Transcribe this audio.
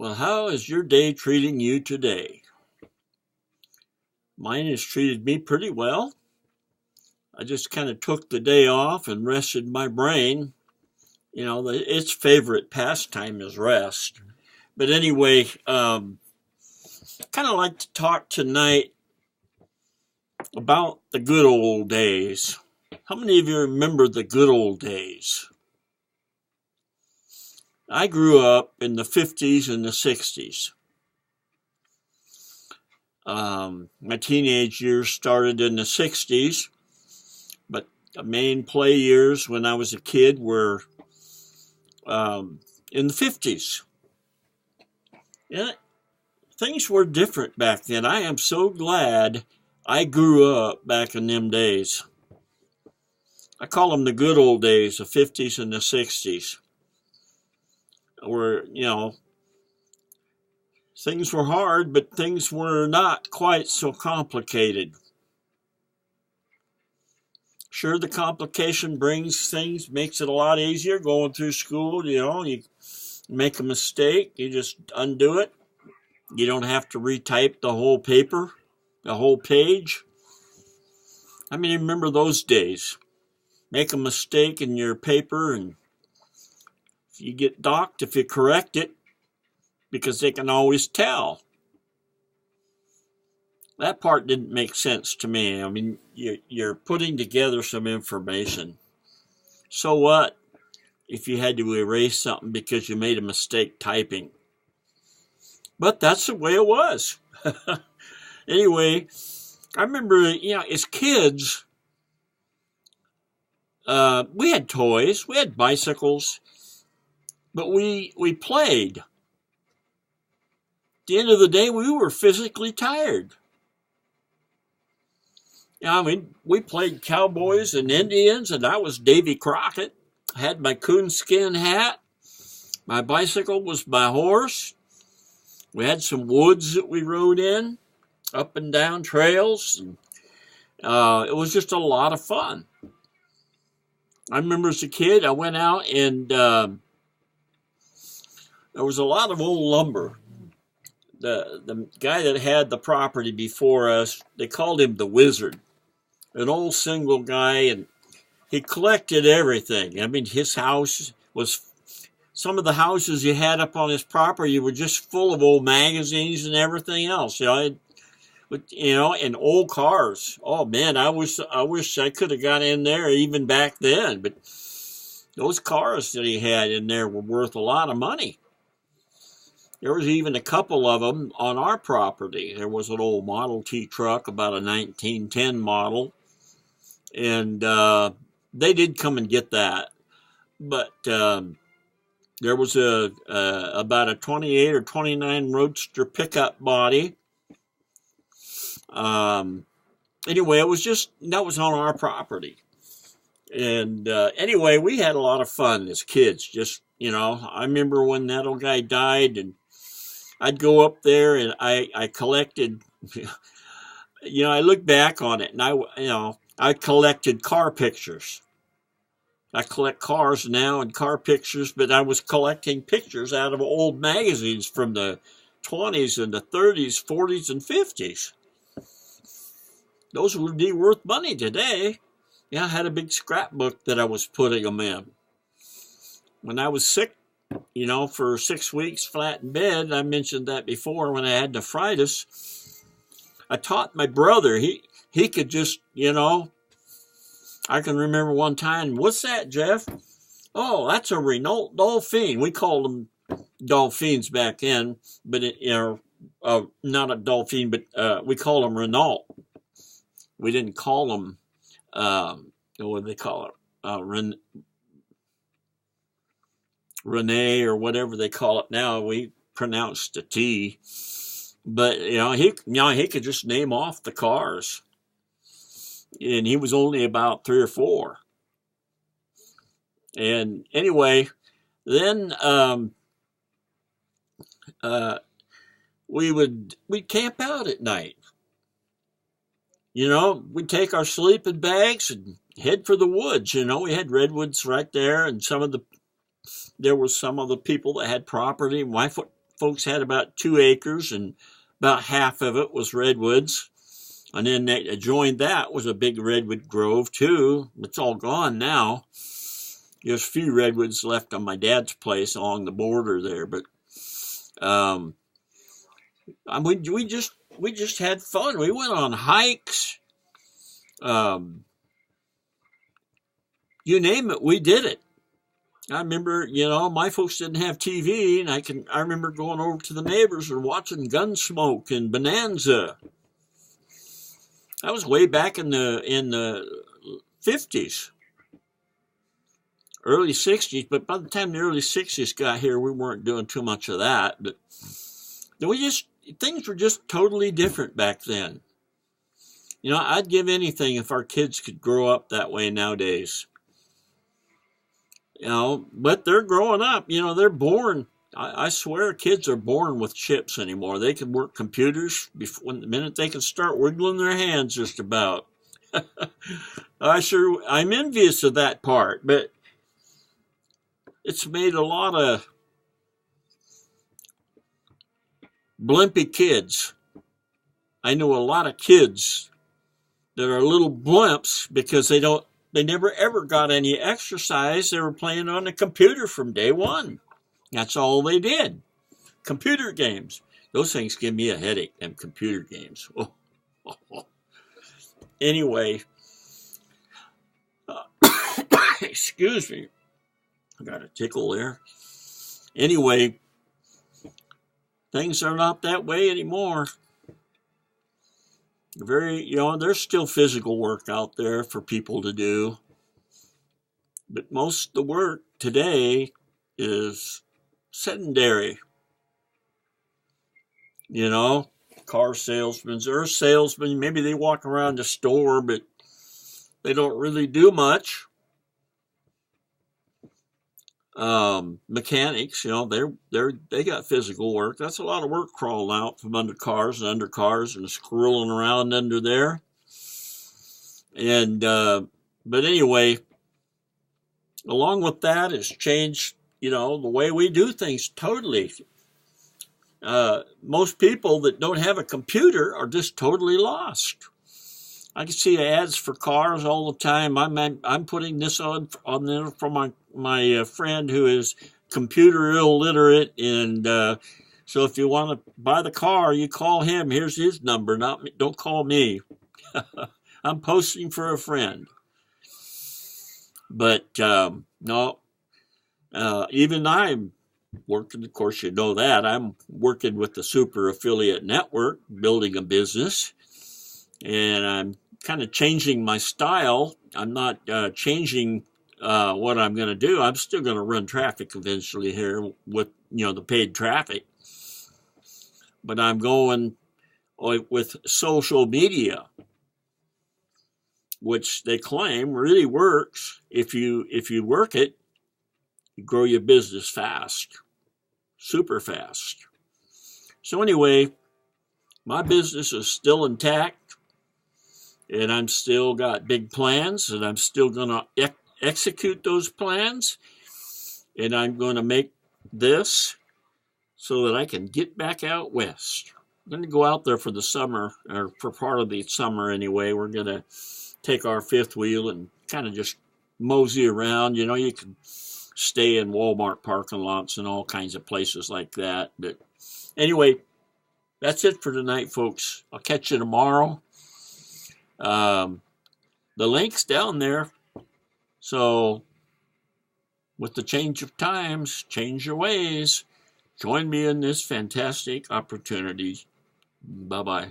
Well, how is your day treating you today? Mine has treated me pretty well. I just kind of took the day off and rested my brain. Its favorite pastime is rest. But anyway, kind of like to talk tonight about the good old days. How many of you remember the good old days? I grew up in the 50s and the 60s. My teenage years started in the 60s, but the main play years when I was a kid were in the 50s. Yeah, things were different back then. I am so glad I grew up back in them days. I call them the good old days, the 50s and the 60s, where, things were hard, but things were not quite so complicated. Sure, the complication brings things, makes it a lot easier going through school. You make a mistake, you just undo it. You don't have to retype the whole paper, the whole page. I mean, remember those days. Make a mistake in your paper, and if you get docked if you correct it, because they can always tell. That part didn't make sense to me. I mean, you're putting together some information. So what if you had to erase something because you made a mistake typing? But that's the way it was. Anyway, I remember, as kids, we had toys, we had bicycles, but we played. At the end of the day, we were physically tired. We played cowboys and Indians, and I was Davy Crockett. I had my coonskin hat. My bicycle was my horse. We had some woods that we rode in, up and down trails. And, it was just a lot of fun. I remember as a kid, I went out and there was a lot of old lumber. The guy that had the property before us, they called him the Wizard. An old single guy, and he collected everything. I mean, his house was, some of the houses he had up on his property were just full of old magazines and everything else. And old cars. Oh man, I wish I could have got in there even back then. But those cars that he had in there were worth a lot of money. There was even a couple of them on our property. There was an old Model T truck, about a 1910 model, and they did come and get that. But there was about a 28 or 29 Roadster pickup body. Anyway, that was on our property. And anyway, we had a lot of fun as kids. I remember when that old guy died, and I'd go up there and I collected, I look back on it, and I collected car pictures. I collect cars now and car pictures, but I was collecting pictures out of old magazines from the 20s and the 30s, 40s, and 50s. Those would be worth money today. I had a big scrapbook that I was putting them in. When I was sick, for 6 weeks flat in bed, I mentioned that before when I had nephritis, I taught my brother, he could just, I can remember one time, what's that, Jeff? Oh, that's a Renault Dolphin. We called them Dolphins back then, but not a Dolphin, but we called them Renault. We didn't call them, what do they call it? Renee or whatever they call it now. We pronounced the T. But, he could just name off the cars. And he was only about 3 or 4. And anyway, then we'd camp out at night. We'd take our sleeping bags and head for the woods. We had redwoods right there, and there were some of the people that had property. My folks had about 2 acres, and about half of it was redwoods. And then adjoined that was a big redwood grove too. It's all gone now. There's a few redwoods left on my dad's place along the border there, but we just had fun. We went on hikes. You name it, we did it. I remember, my folks didn't have TV, and I remember going over to the neighbors and watching Gunsmoke and Bonanza. That was way back in the 50s, early 60s. But by the time the early 60s got here, we weren't doing too much of that. But things were just totally different back then. I'd give anything if our kids could grow up that way nowadays. But they're growing up. They're born. I swear I are born with chips anymore. They can work computers before the minute they can start wiggling their hands just about. I'm envious of that part, but it's made a lot of blimpy kids. I know a lot of kids that are little blimps because they never ever got any exercise. They were playing on the computer from day one. That's all they did. Computer games. Those things give me a headache, them computer games. Anyway, excuse me. I got a tickle there. Anyway, things are not that way anymore. There's still physical work out there for people to do. But most of the work today is sedentary. Car salesmen or salesmen, maybe they walk around the store, but they don't really do much. Mechanics, they got physical work. That's a lot of work crawling out from under cars and scrolling around under there. And but anyway, along with that has changed, the way we do things totally. Most people that don't have a computer are just totally lost. I can see ads for cars all the time. I'm putting this on there for my friend who is computer illiterate, and so if you want to buy the car, you call him. Here's his number. Don't call me. I'm posting for a friend. But no, even I'm working. Of course, that I'm working with the Super Affiliate Network, building a business, and I'm kind of changing my style. I'm not changing what I'm going to do. I'm still going to run traffic eventually here with the paid traffic, but I'm going with social media, which they claim really works. If you work it, you grow your business fast, super fast. So anyway, my business is still intact, and I'm still got big plans, and I'm still going to execute those plans, and I'm going to make this so that I can get back out west. I'm going to go out there for the summer, or for part of the summer anyway. We're going to take our fifth wheel and kind of just mosey around. You can stay in Walmart parking lots and all kinds of places like that. But anyway, that's it for tonight, folks. I'll catch you tomorrow. The link's down there. So with the change of times, change your ways. Join me in this fantastic opportunity. Bye-bye.